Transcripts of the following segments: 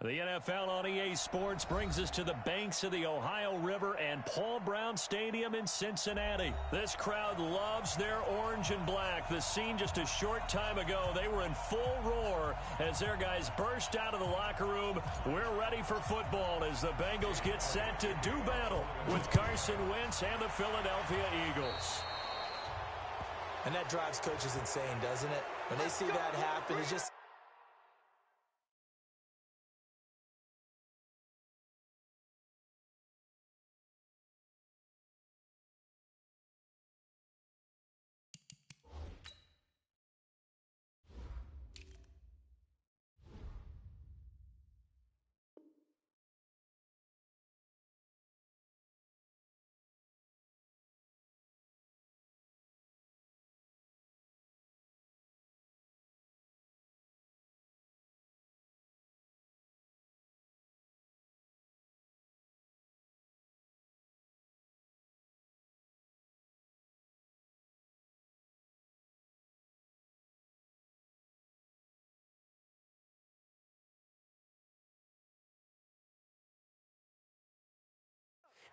The NFL on EA Sports brings us to the banks of the Ohio River and Paul Brown Stadium in Cincinnati. This crowd loves their orange and black. The scene just a short time ago, they were in full roar as their guys burst out of the locker room. We're ready for football as the Bengals get set to do battle with Carson Wentz and the Philadelphia Eagles. And that drives coaches insane, doesn't it? When they see that happen, it's just...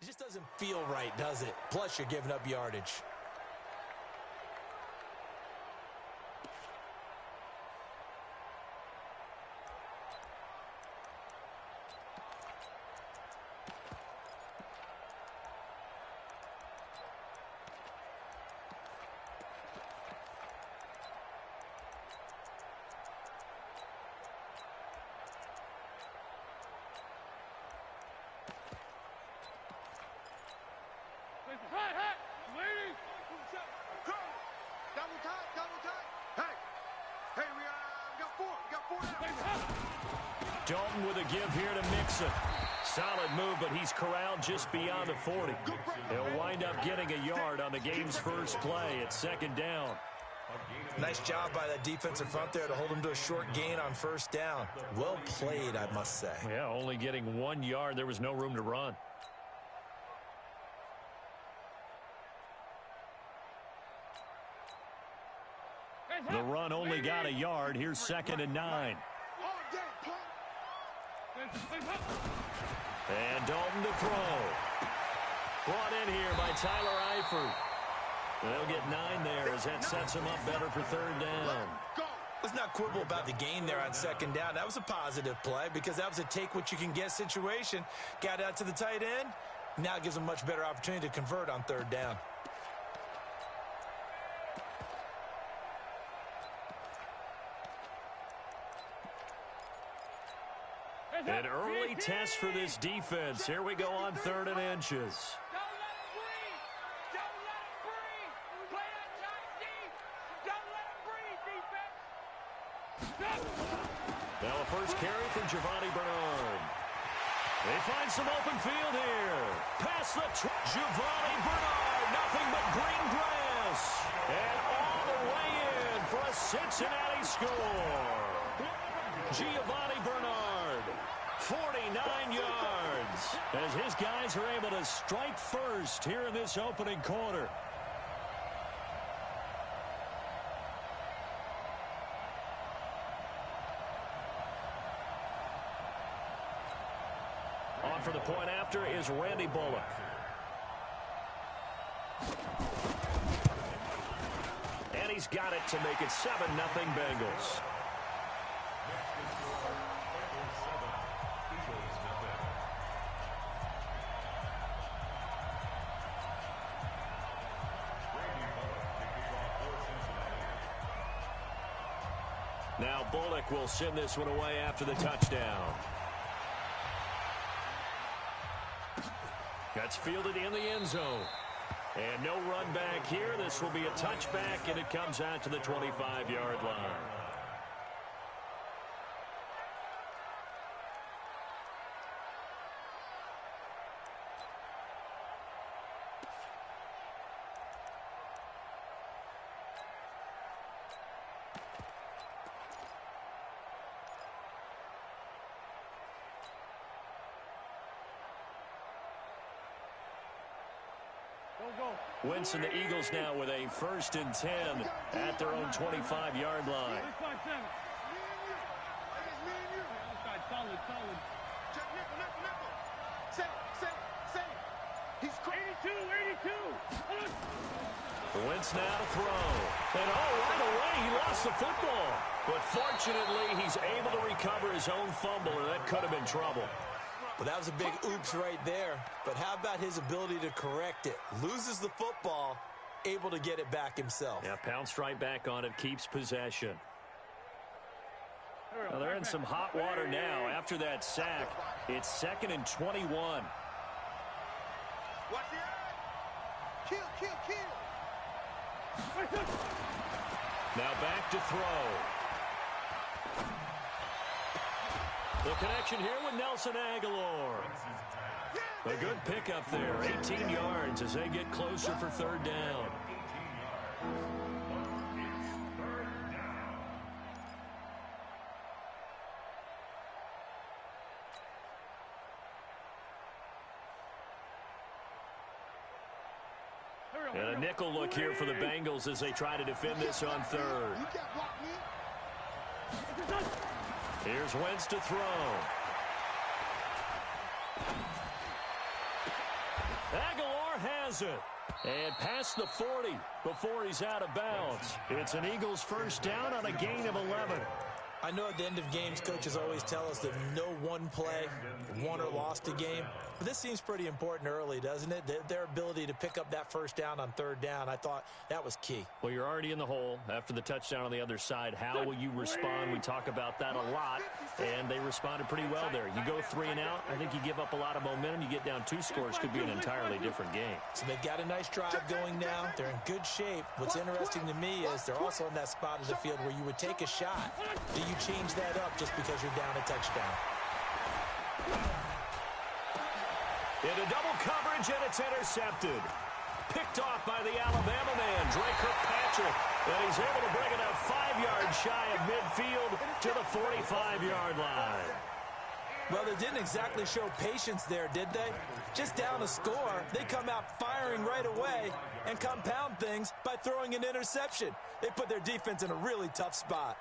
It just doesn't feel right, does it? Plus, you're giving up yardage. Dalton with a give here to Mixon. Solid move, but he's corralled just beyond the 40. He'll wind up getting a yard on the game's first play at second down. Nice job by that defensive front there to hold him to a short gain on first down. Well played, I must say. Yeah, only getting 1 yard. There was no room to run. The run only got a yard. Here's 2nd and 9. And Dalton to throw. Brought in here by Tyler Eifert. They'll get 9 there as that sets them up better for 3rd down. Let's not quibble about the gain there on 2nd down. That was a positive play because that was a take-what-you-can-get situation. Got out to the tight end. Now it gives them a much better opportunity to convert on 3rd down. An early test for this defense. Here we go on 3rd and inches. Now a first carry from Giovanni Bernard. They find some open field here. Past the Giovanni Bernard. Nothing but green grass. And all the way in for a Cincinnati score. Giovanni Bernard. 49 yards as his guys are able to strike first here in this opening quarter. On for the point after is Randy Bullock. And he's got it to make it 7-0 Bengals. Now Bullock will send this one away after the touchdown. That's fielded in the end zone. And no run back here. This will be a touchback, and it comes out to the 25-yard line. Wentz and the Eagles now with a 1st and 10 at their own 25-yard line. Solid. Check nickel. Say. He's 82. Wentz now to throw. And right away, he lost the football. But fortunately, he's able to recover his own fumble, or that could have been trouble. Well, that was a big oops right there. But how about his ability to correct it? Loses the football, able to get it back himself. Yeah, pounced right back on it, keeps possession. Well, they're in some hot water now after that sack. It's 2nd and 21. Watch the eye. Kill. Now back to throw. The connection here with Nelson Aguilar. A good pickup there, 18 yards as they get closer for 3rd down. And a nickel look here for the Bengals as they try to defend this on 3rd. Here's Wentz to throw. Aguilar has it. And past the 40 before he's out of bounds. It's an Eagles first down on a gain of 11. I know at the end of games, coaches always tell us that no one play won or lost a game. But this seems pretty important early, doesn't it? Their ability to pick up that first down on 3rd down, I thought that was key. Well, you're already in the hole after the touchdown on the other side. How will you respond? We talk about that a lot, and they responded pretty well there. You go 3 and out, I think you give up a lot of momentum. You get down 2 scores, could be an entirely different game. So they've got a nice drive going now. They're in good shape. What's interesting to me is they're also in that spot of the field where you would take a shot. Do you change that up just because you're down a touchdown? Into double coverage, and it's intercepted. Picked off by the Alabama man, Dre Kirkpatrick. And he's able to bring it out 5 yards shy of midfield to the 45-yard line. Well, they didn't exactly show patience there, did they? Just down a score, they come out firing right away and compound things by throwing an interception. They put their defense in a really tough spot.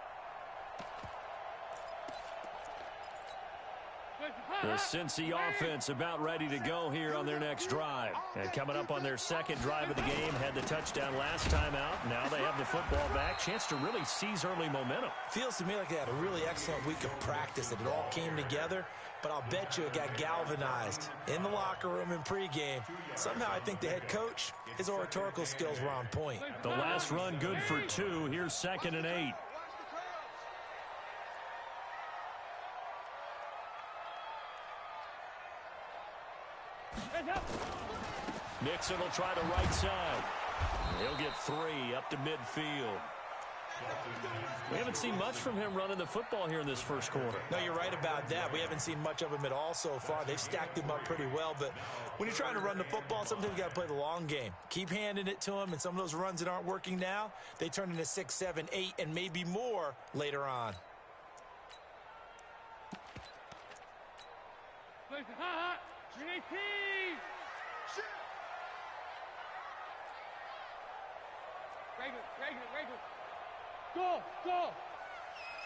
The Cincy offense about ready to go here on their next drive. And coming up on their 2nd drive of the game, had the touchdown last time out. Now they have the football back. Chance to really seize early momentum. Feels to me like they had a really excellent week of practice, and it all came together. But I'll bet you it got galvanized in the locker room in pregame. Somehow I think the head coach, his oratorical skills were on point. The last run good for 2. Here's 2nd and 8. Nixon will try the right side. He'll get 3 up to midfield. We haven't seen much from him running the football here in this first quarter. No, you're right about that. We haven't seen much of him at all so far. They've stacked him up pretty well, but when you're trying to run the football, sometimes you got to play the long game. Keep handing it to him, and some of those runs that aren't working now, they turn into 6, 7, 8, and maybe more later on. Regular. Go.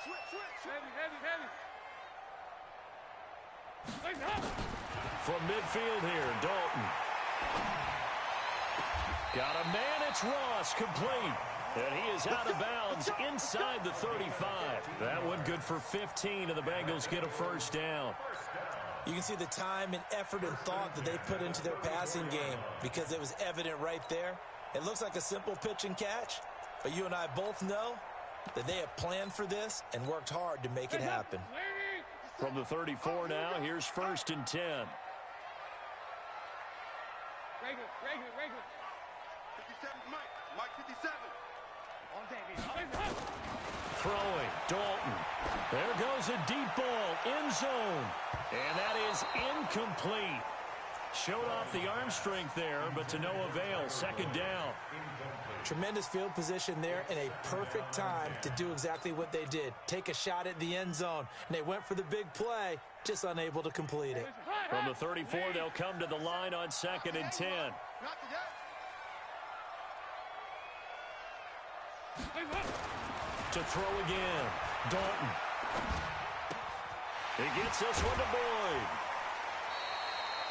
Switch. Heavy. From midfield here, Dalton. Got a man, it's Ross, complete. And he is out of bounds inside the 35. That one good for 15, and the Bengals get a first down. You can see the time and effort and thought that they put into their passing game because it was evident right there. It looks like a simple pitch and catch, but you and I both know that they have planned for this and worked hard to make it happen. From the 34 now, here's 1st and 10. Regular. 57, Mike 57. Throwing, Dalton. There goes a deep ball, end zone. And that is incomplete. Showed off the arm strength there, but to no avail. 2nd down. Tremendous field position there and a perfect time to do exactly what they did. Take a shot at the end zone. And they went for the big play, just unable to complete it. From the 34, they'll come to the line on 2nd and 10. To throw again, Dalton. He gets this one to Boyd.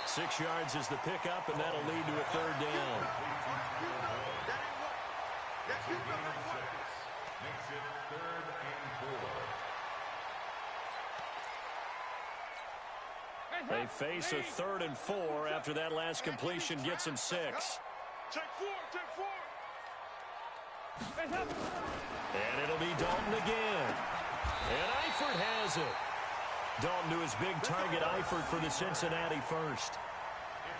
6 yards is the pickup, and that'll lead to a third down. That ain't what. That's you, that ain't what. Makes it 3rd and 4. They face a 3rd and 4 after that last completion gets him 6. Take 4, take 4. And it'll be Dalton again. And Eifert has it. Dalton to his big target, Eifert for the Cincinnati first.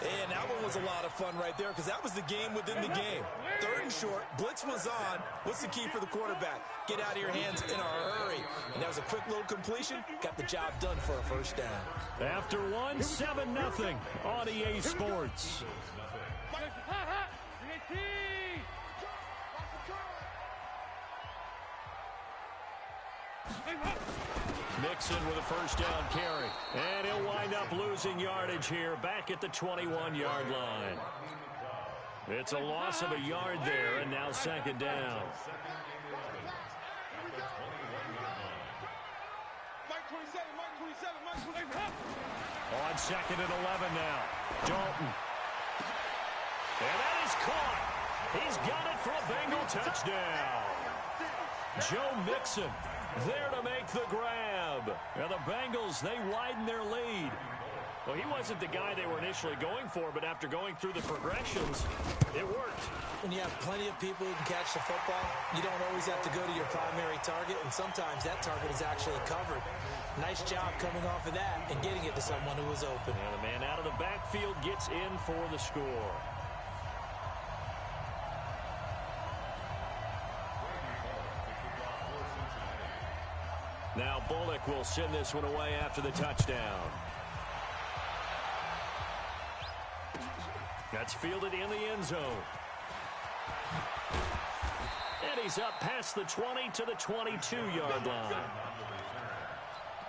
And that one was a lot of fun right there because that was the game within the game. 3rd and short, blitz was on. What's the key for the quarterback? Get out of your hands in a hurry. And that was a quick little completion. Got the job done for a first down. After one, 7-0 on EA Sports. Mixon with a first down carry. And he'll wind up losing yardage here back at the 21-yard line. It's a loss of a yard there, and now 2nd down. Mike 27, Mike 27, Mike 27. On 2nd and 11 now. Dalton. And that is caught. He's got it for a Bengal touchdown. Joe Mixon there to make the grab. And the Bengals, they widen their lead. Well, he wasn't the guy they were initially going for, but after going through the progressions, it worked. When you have plenty of people who can catch the football, you don't always have to go to your primary target, and sometimes that target is actually covered. Nice job coming off of that and getting it to someone who was open. And the man out of the backfield gets in for the score. Now Bullock will send this one away after the touchdown. That's fielded in the end zone. And he's up past the 20 to the 22-yard line.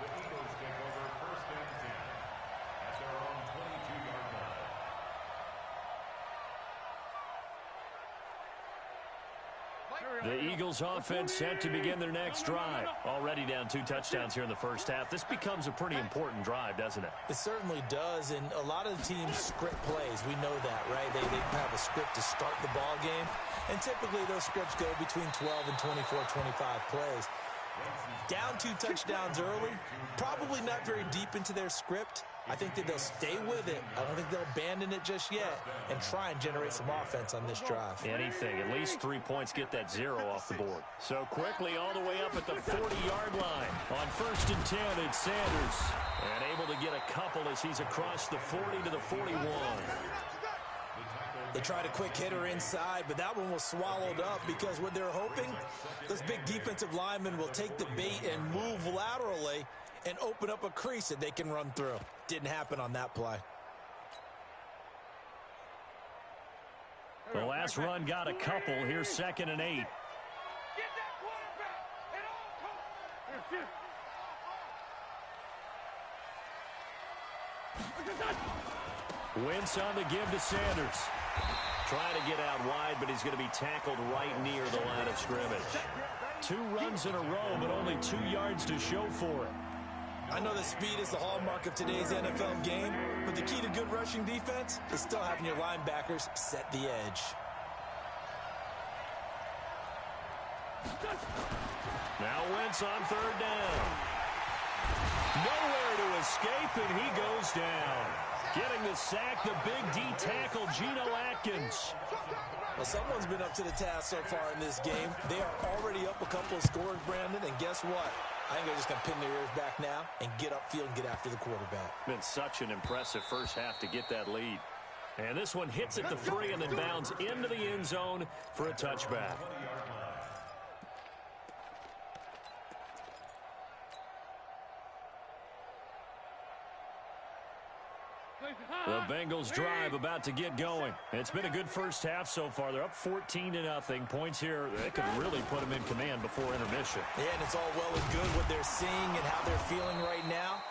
The Eagles take over 1st and 10 at their own 22-yard line. The Eagles offense set to begin their next drive. Already down 2 touchdowns here in the first half. This becomes a pretty important drive, doesn't it? It certainly does, and a lot of the teams script plays. We know that, right? They have a script to start the ball game, and typically those scripts go between 12 and 24, 25 plays. Down 2 touchdowns early, probably not very deep into their script. I think that they'll stay with it. I don't think they'll abandon it just yet and try and generate some offense on this drive. Anything. At least 3 points, get that 0 off the board. So quickly all the way up at the 40-yard line. On 1st and 10, it's Sanders. And able to get a couple as he's across the 40 to the 41. They tried a quick hitter inside, but that one was swallowed up because what they're hoping, those big defensive linemen will take the bait and move laterally and open up a crease that they can run through. Didn't happen on that play. The last run got a couple. Here's 2nd and 8. Get that quarterback at all costs. Wentz on the give to Sanders. Trying to get out wide, but he's going to be tackled right near the line of scrimmage. 2 runs in a row, but only 2 yards to show for it. I know that speed is the hallmark of today's NFL game, but the key to good rushing defense is still having your linebackers set the edge. Now Wentz on 3rd down. Nowhere to escape, and he goes down. Getting the sack, the big D tackle, Geno Atkins. Well, someone's been up to the task so far in this game. They are already up a couple of scores, Brandon, and guess what? I think they're just going to pin their ears back now and get upfield and get after the quarterback. Been such an impressive first half to get that lead. And this one hits at the 3 and then bounds into the end zone for a touchback. The Bengals drive about to get going. It's been a good first half so far. They're up 14-0. Points here, they could really put them in command before intermission. Yeah, and it's all well and good what they're seeing and how they're feeling right now.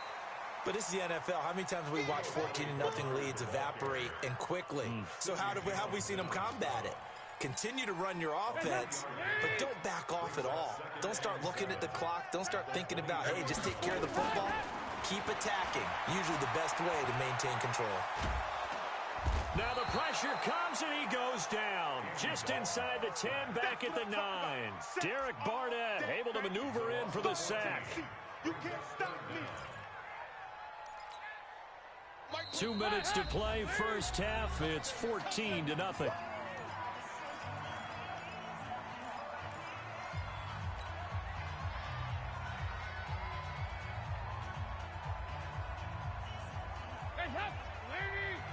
But it's the NFL. How many times have we watched 14-0 leads evaporate and quickly? So how have we seen them combat it? Continue to run your offense, but don't back off at all. Don't start looking at the clock. Don't start thinking about, hey, just take care of the football. keep attacking. Usually the best way to maintain control. Now the pressure comes and he goes down. Just inside the 10, back at the 9. Derek Barnett able to maneuver in for the sack. You can't stop me. 2 minutes to play, first half. It's 14-0.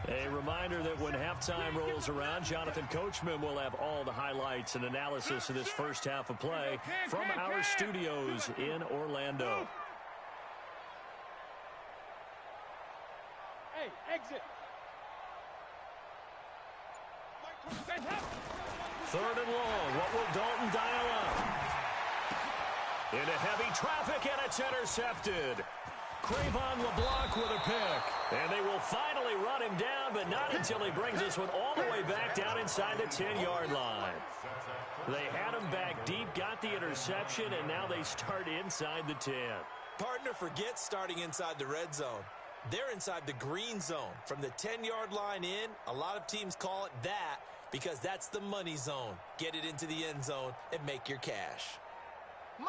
A reminder that when halftime rolls around, Jonathan Coachman will have all the highlights and analysis of this first half of play from our studios in Orlando. Hey, exit. Third and long. What will Dalton dial up? Into heavy traffic, and it's intercepted. Cravon LeBlanc with a pick. And they will finally run him down, but not until he brings this one all the way back down inside the 10-yard line. They had him back deep, got the interception, and now they start inside the 10. Partner, forget starting inside the red zone. They're inside the green zone. From the 10-yard line in, a lot of teams call it that because that's the money zone. Get it into the end zone and make your cash.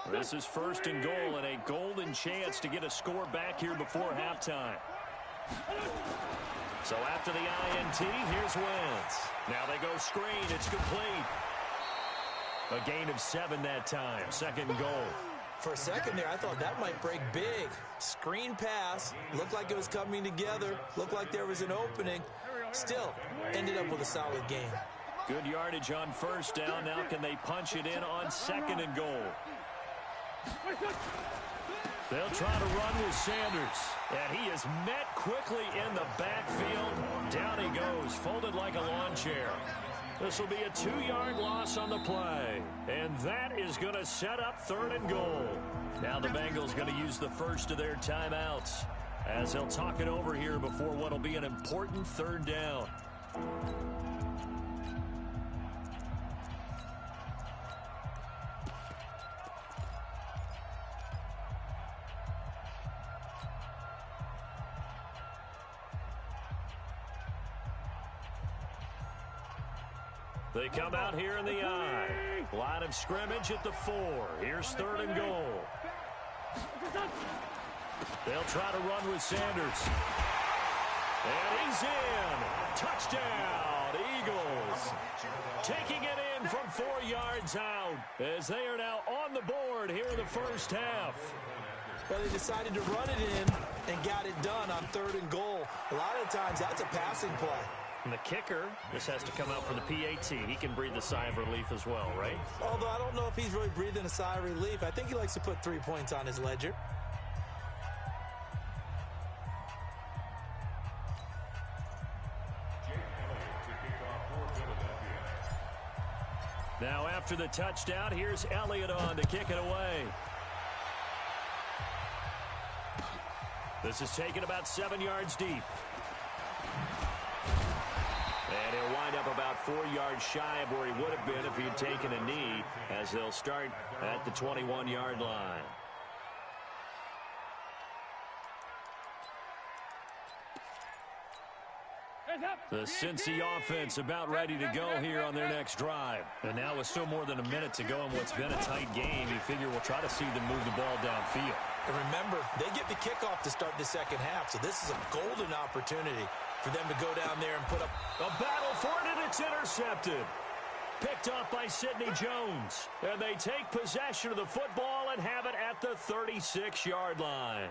This is first and goal and a golden chance to get a score back here before halftime. So after the INT, here's Wentz. Now they go screen. It's complete. A gain of 7 that time. Second and goal. For a second there, I thought that might break big. Screen pass. Looked like it was coming together. Looked like there was an opening. Still, ended up with a solid game. Good yardage on first down. Now can they punch it in on second and goal? They'll try to run with Sanders. And he is met quickly in the backfield. Down he goes, folded like a lawn chair. This will be a 2-yard loss on the play. And that is going to set up third and goal. Now the Bengals going to use the first of their timeouts as they'll talk it over here before what will be an important third down. They come out here in the I. Line of scrimmage at the 4. Here's third and goal. They'll try to run with Sanders. And he's in. Touchdown, Eagles. Taking it in from 4 yards out as they are now on the board here in the first half. Well, they decided to run it in and got it done on third and goal. A lot of times that's a passing play. And the kicker, this has to come out for the PAT. He can breathe a sigh of relief as well, right? Although I don't know if he's really breathing a sigh of relief. I think he likes to put 3 points on his ledger. Now after the touchdown, here's Elliott on to kick it away. This is taken about 7 yards deep. And he'll wind up about 4 yards shy of where he would have been if he had taken a knee, as they'll start at the 21-yard line. The Cincy offense about ready to go here on their next drive. And now with still more than a minute to go in what's been a tight game, you figure we'll try to see them move the ball downfield. And remember, they get the kickoff to start the second half, so this is a golden opportunity for them to go down there and put up a battle for it, and it's intercepted. Picked off by Sidney Jones. And they take possession of the football and have it at the 36-yard line.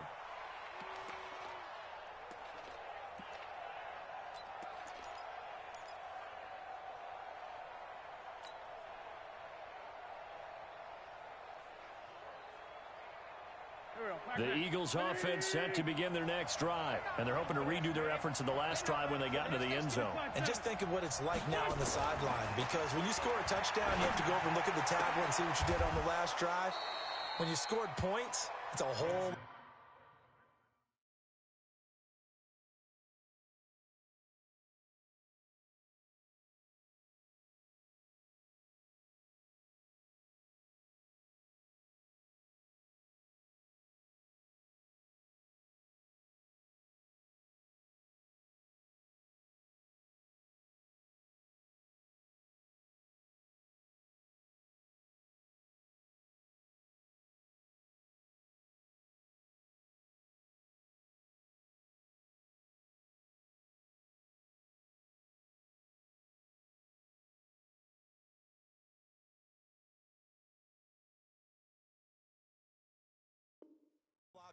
The Eagles offense set to begin their next drive, and they're hoping to redo their efforts in the last drive when they got into the end zone. And just think of what it's like now on the sideline, because when you score a touchdown, you have to go over and look at the tablet and see what you did on the last drive. When you scored points, it's a whole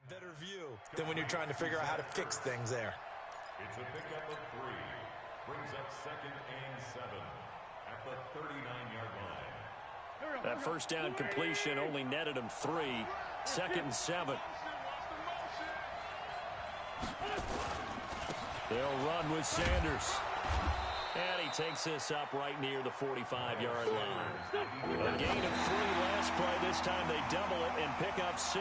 Better view than when you're trying to figure out how to fix things there. It's a pickup of 3. Brings up 2nd and 7 at the 39-yard line. That first down completion only netted him 3. 2nd and 7. They'll run with Sanders. And he takes this up right near the 45-yard line. A gain of 3 last play. This time they double it and pick up 6.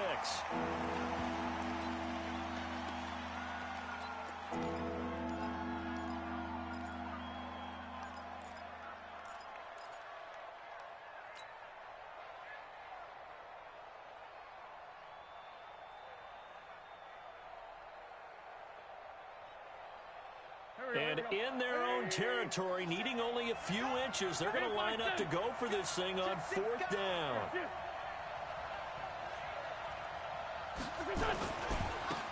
And in their own territory, needing only a few inches, they're going to line up to go for this thing on 4th down.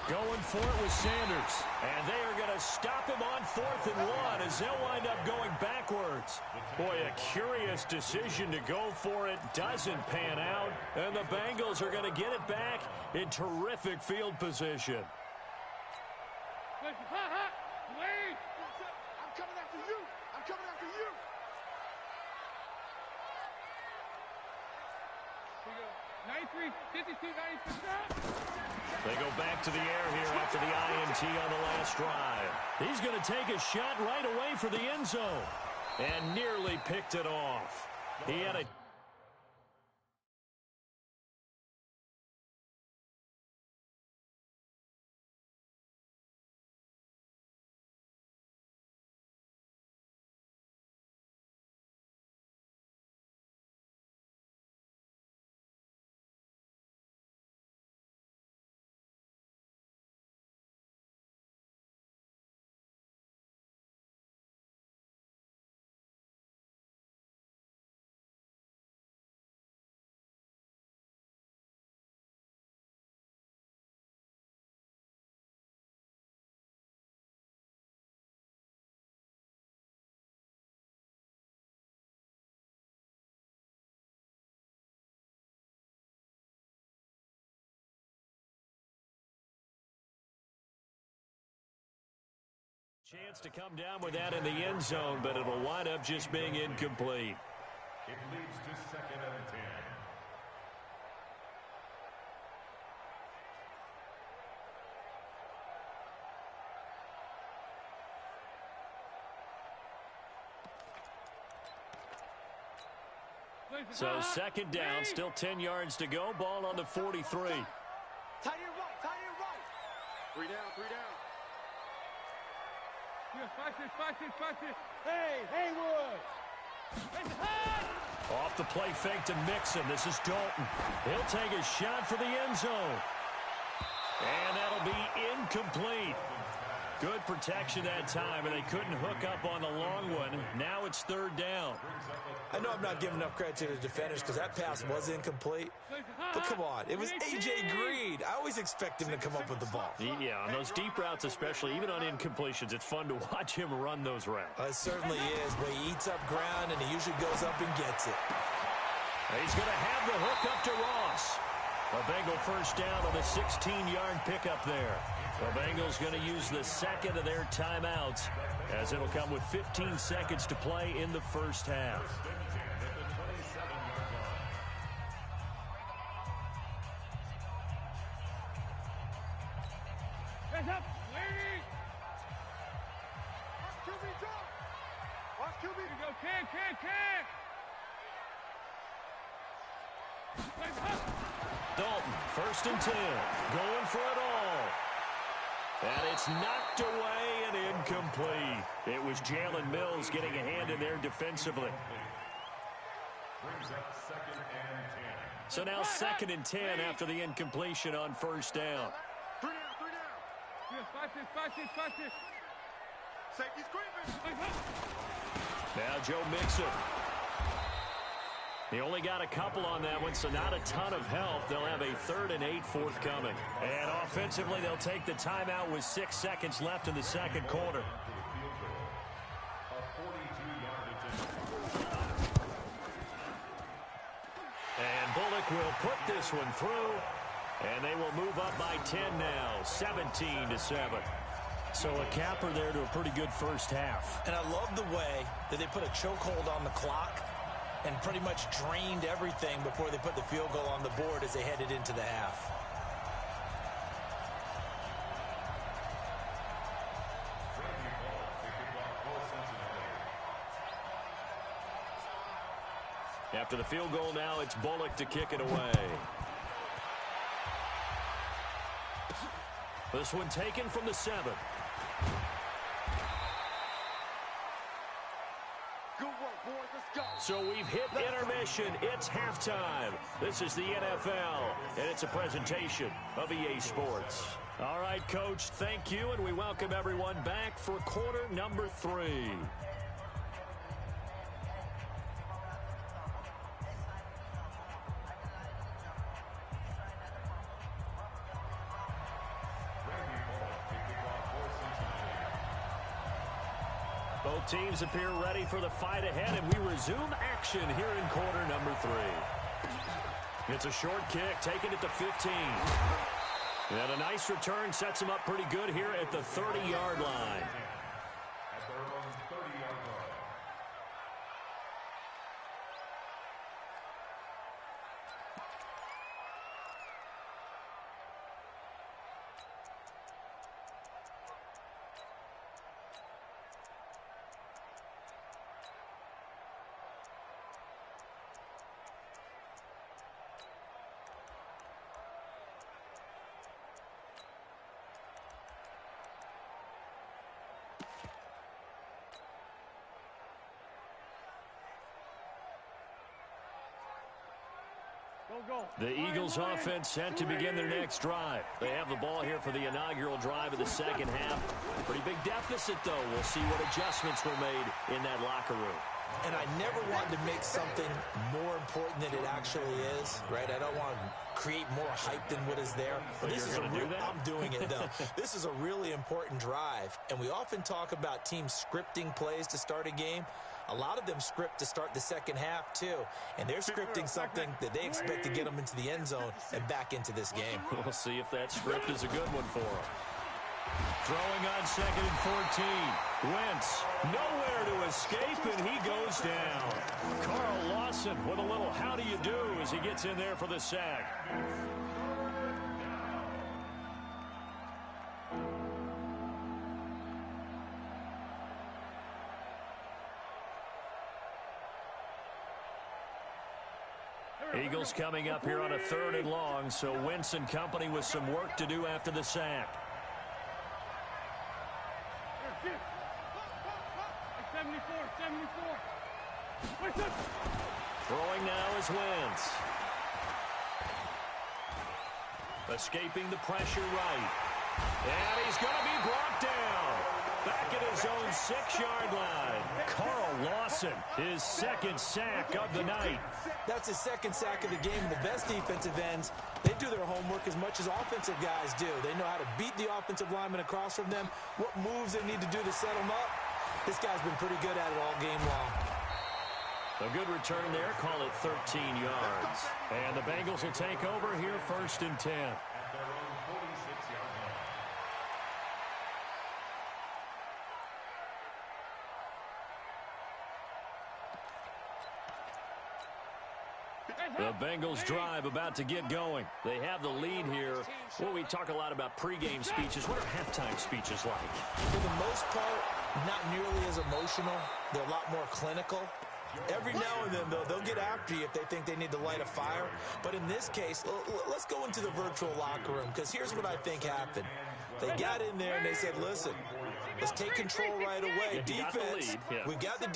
Going for it with Sanders. And they are going to stop him on 4th and 1 as they'll wind up going backwards. Boy, a curious decision to go for it. Doesn't pan out. And the Bengals are going to get it back in terrific field position. Wait! I'm coming after you! I'm coming after you! Here we go. 93, 52, 96. They go back to the air here after the INT on the last drive. He's going to take a shot right away for the end zone. And nearly picked it off. He had a... Chance to come down with that in the end zone, but it'll wind up just being incomplete. It leads to 2nd and 10. So 2nd down, still 10 yards to go. Ball on the 43. Tight end right, tight end right. 3 down, 3 down. Watch this. Hey, Haywood! Off the play fake to Mixon. This is Dalton. He'll take a shot for the end zone. And that'll be incomplete. Good protection that time, and they couldn't hook up on the long one. Now it's 3rd down. I know I'm not giving enough credit to the defenders because that pass was incomplete. But come on, it was A.J. Green. I always expect him to come up with the ball. Yeah, on those deep routes especially, even on incompletions, it's fun to watch him run those routes. It certainly is, but he eats up ground, and he usually goes up and gets it. He's going to have the hook up to Ross. A Bengal first down on a 16-yard pickup there. The Bengals going to use the second of their timeouts as it'll come with 15 seconds to play in the first half. Hands up! Lady! Watch QB drop! Watch QB! Here we go, kick! Dalton, 1st and 10, going for it all. And it's knocked away and incomplete. It was Jalen Mills getting a hand in there defensively. Brings up 2nd and 10. So now 2nd and 10 after the incompletion on 1st down. 3 down. Watch this! Safety screaming. Now Joe Mixon. He only got a couple on that one, so not a ton of help. They'll have a 3rd and 8 forthcoming. And offensively, they'll take the timeout with 6 seconds left in the second quarter. And Bullock will put this one through, and they will move up by 10 now, 17-7. So a capper there to a pretty good first half. And I love the way that they put a chokehold on the clock and pretty much drained everything before they put the field goal on the board as they headed into the half. After the field goal now, it's Bullock to kick it away. This one taken from the 7. Good work, boys. Let's go. So we've hit intermission. It's halftime. This is the NFL, and it's a presentation of EA Sports. All right, Coach, thank you, and we welcome everyone back for quarter number 3. Both teams appear ready for the fight ahead, and we resume action here in quarter number 3. It's a short kick, taking it to 15. And a nice return sets him up pretty good here at the 30-yard line. At their own 30-yard line. The Eagles offense set to begin their next drive. They have the ball here for the inaugural drive of the second half. Pretty big deficit, though. We'll see what adjustments were made in that locker room. And I never wanted to make something more important than it actually is, right? I don't want to create more hype than what is there. But this is I'm doing it, though. This is a really important drive. And we often talk about teams scripting plays to start a game. A lot of them script to start the second half, too. And they're scripting something that they expect to get them into the end zone and back into this game. We'll see if that script is a good one for them. Throwing on 2nd and 14. Wentz, nowhere to escape, and he goes down. Carl Lawson with a little how do you do as he gets in there for the sack. Eagles coming up here on a 3rd and long, so Wentz and company with some work to do after the sack. 74. Throwing now is Wentz. Escaping the pressure right. And he's going to be brought down. Back at his own 6-yard line. Carl Lawson, his 2nd sack of the night. That's his 2nd sack of the game. The best defensive ends, they do their homework as much as offensive guys do. They know how to beat the offensive lineman across from them, what moves they need to do to set them up. This guy's been pretty good at it all game long. A good return there, call it 13 yards. And the Bengals will take over here 1st and 10. At their own 46-yard line. The Bengals drive about to get going. They have the lead here. Well, we talk a lot about pregame speeches. What are halftime speeches like? For the most part, not nearly as emotional. They're a lot more clinical. Every now and then, though, they'll get after you if they think they need to light a fire. But in this case, let's go into the virtual locker room, because here's what I think happened. They got in there and they said, listen, let's take control right away. Defense, we got the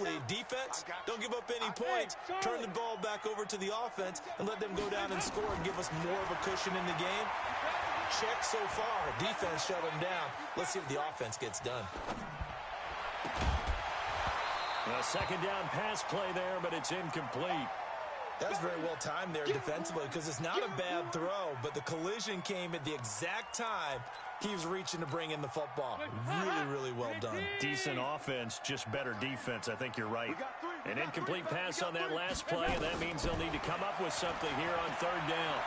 lead. Defense, don't give up any points. Turn the ball back over to the offense and let them go down and score and give us more of a cushion in the game. Check so far. Defense shut them down. Let's see if the offense gets done. A 2nd down pass play there, but it's incomplete. That's very well timed there defensively, because it's not a bad throw, but the collision came at the exact time he was reaching to bring in the football. Really, really well done. Decent offense, just better defense. I think you're right. An incomplete pass on that last play, and that means they'll need to come up with something here on 3rd down.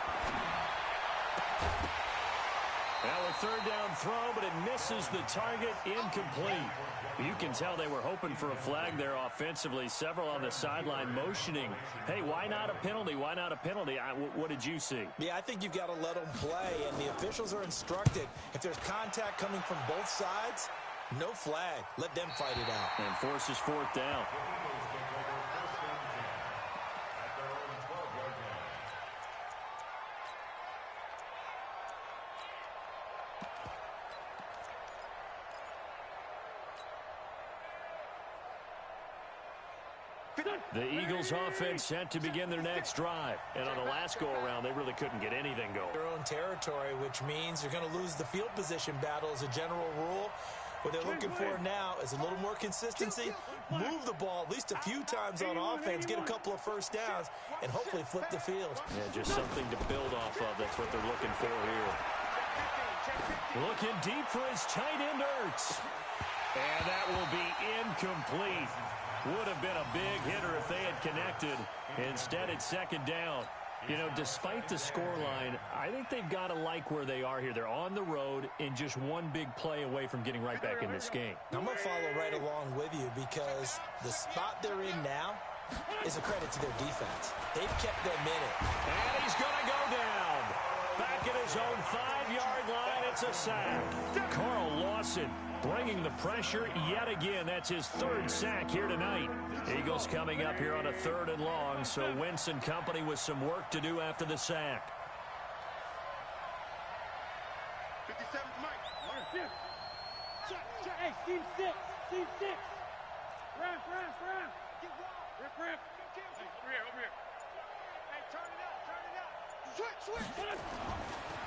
Now a third down throw, but it misses the target, incomplete. You can tell they were hoping for a flag there offensively. Several on the sideline motioning, hey, why not a penalty? Why not a penalty? What did you see? Yeah, I think you've got to let them play, and the officials are instructed. If there's contact coming from both sides, no flag. Let them fight it out. And forces fourth down. The Eagles offense set to begin their next drive. And on the last go-around, they really couldn't get anything going. Their own territory, which means you're going to lose the field position battle as a general rule. What they're looking for now is a little more consistency, move the ball at least a few times on offense, get a couple of first downs, and hopefully flip the field. Yeah, just something to build off of. That's what they're looking for here. Looking deep for his tight end, Ertz. And that will be incomplete. Would have been a big hitter if they had connected. Instead, it's second down. You know, despite the scoreline, I think they've got to like where they are here. They're on the road and just one big play away from getting right back in this game. I'm going to follow right along with you because the spot they're in now is a credit to their defense. They've kept them in it. And he's going to go down. Back at his own 5-yard line, it's a sack. Carl Lawson bringing the pressure yet again. That's his third sack here tonight. Eagles coming up here on a 3rd and long, so Wentz and company with some work to do after the sack. 57's Mike. Hey, team 6. Team 6. Ref. Ref. Hey, over here. Hey, turn it up. Switch.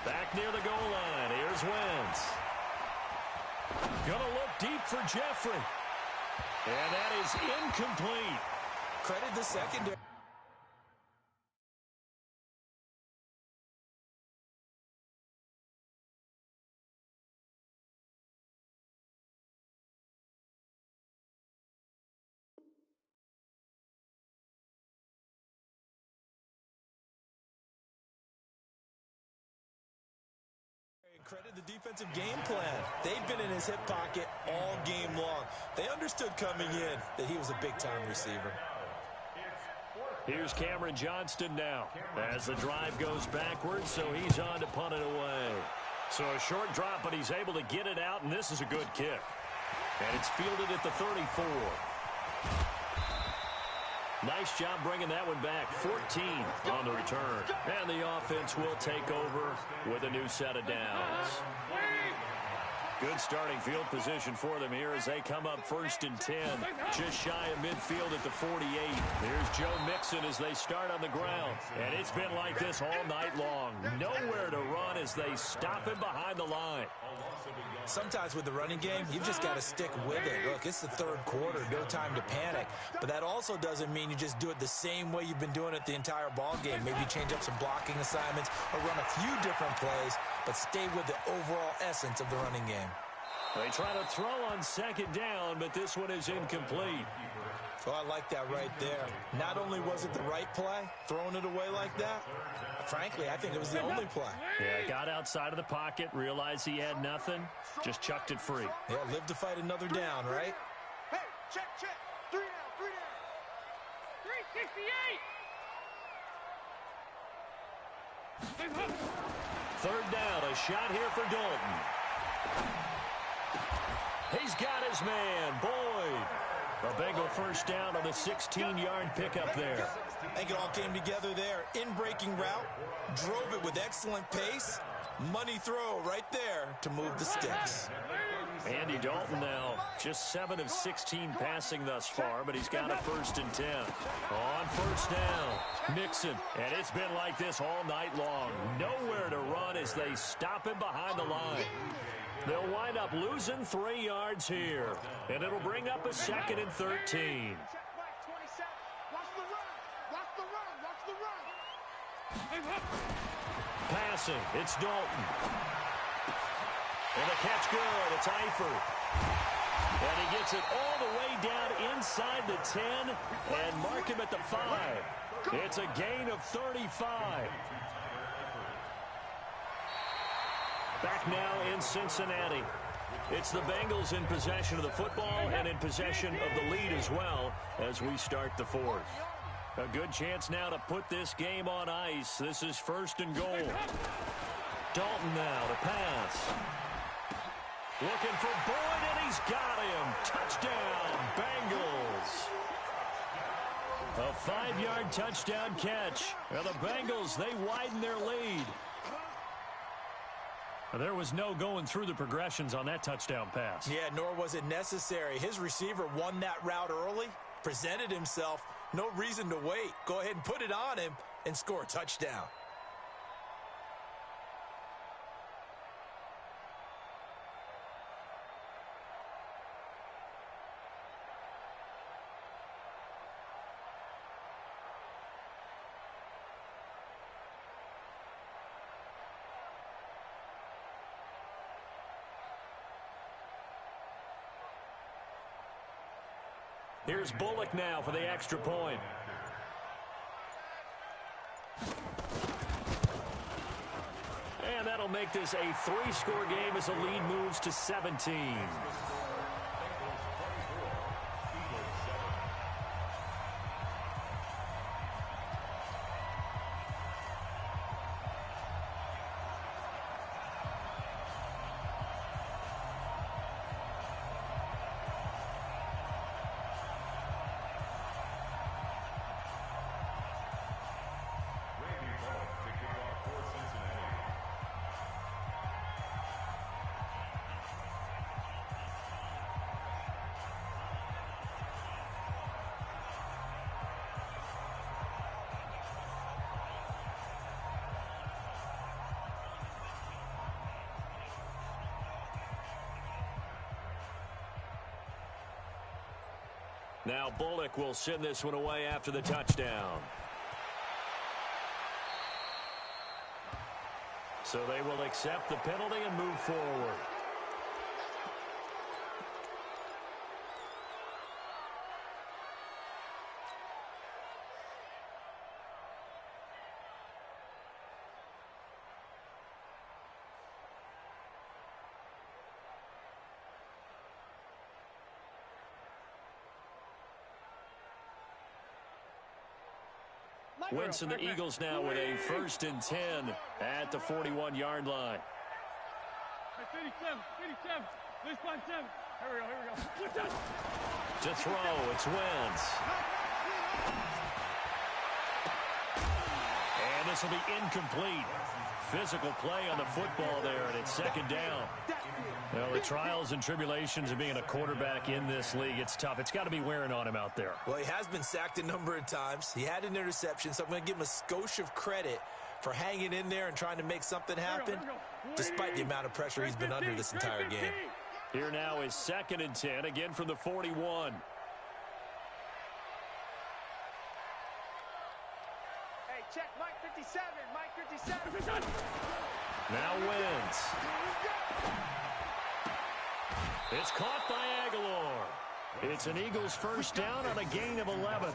Back near the goal line. Here's Wentz. Gonna look deep for Jeffrey. And that is incomplete. Credit the secondary. Credit the defensive game plan. They've been in his hip pocket all game long. They understood coming in that he was a big-time receiver. Here's Cameron Johnston now as the drive goes backwards, so he's on to punt it away. So a short drop, but he's able to get it out, and this is a good kick. And it's fielded at the 34. Nice job bringing that one back. 14 on the return. And the offense will take over with a new set of downs. Good starting field position for them here as they come up 1st and 10. Just shy of midfield at the 48. Here's Joe Mixon as they start on the ground. And it's been like this all night long. Nowhere to run as they stop him behind the line. Sometimes with the running game, you've just got to stick with it. Look, it's the 3rd quarter, no time to panic. But that also doesn't mean you just do it the same way you've been doing it the entire ball game. Maybe change up some blocking assignments or run a few different plays, but stay with the overall essence of the running game. They try to throw on 2nd down, but this one is incomplete. So I like that right there. Not only was it the right play, throwing it away like that, frankly, I think it was the only play. Yeah, got outside of the pocket, realized he had nothing, just chucked it free. Yeah, live to fight another down, right? Hey, check. 3 down. 368. 3rd down, a shot here for Dalton. He's got his man, Boyd. A Bengal first down on the 16-yard pickup there. I think it all came together there. In-breaking route, drove it with excellent pace. Money throw right there to move the sticks. Andy Dalton now just 7 of 16 passing thus far, but he's got a 1st and 10. On 1st down, Mixon. And it's been like this all night long. Nowhere to run as they stop him behind the line. They'll wind up losing 3 yards here, and it'll bring up a 2nd and 13. Passing, it's Dalton. And the catch good, it's Eifert. And he gets it all the way down inside the 10 and mark him at the 5. It's a gain of 35. Back now in Cincinnati. It's the Bengals in possession of the football and in possession of the lead as well as we start the fourth. A good chance now to put this game on ice. This is 1st and goal. Dalton now to pass. Looking for Boyd, and he's got him. Touchdown, Bengals. A 5-yard touchdown catch. Now the Bengals, they widen their lead. There was no going through the progressions on that touchdown pass. Yeah, nor was it necessary. His receiver won that route early, presented himself. No reason to wait. Go ahead and put it on him and score a touchdown. Here's Bullock now for the extra point. And that'll make this a 3-score game as the lead moves to 17. Now Bullock will send this one away after the touchdown. So they will accept the penalty and move forward. Winston, the Eagles now with a 1st and 10 at the 41-yard line. 57, 57, this one, 7. Here we go. To throw, it's Wentz. And this will be incomplete. Physical play on the football there, and it's 2nd down. Well, the trials and tribulations of being a quarterback in this league, it's tough. It's got to be wearing on him out there. Well, he has been sacked a number of times. He had an interception, so I'm going to give him a skosh of credit for hanging in there and trying to make something happen, despite the amount of pressure he's been under this entire game. Here now is 2nd and 10, again from the 41. Hey, check Mike 57, Mike 57. Now Wentz. It's caught by Aguilar. It's an Eagles 1st down on a gain of 11.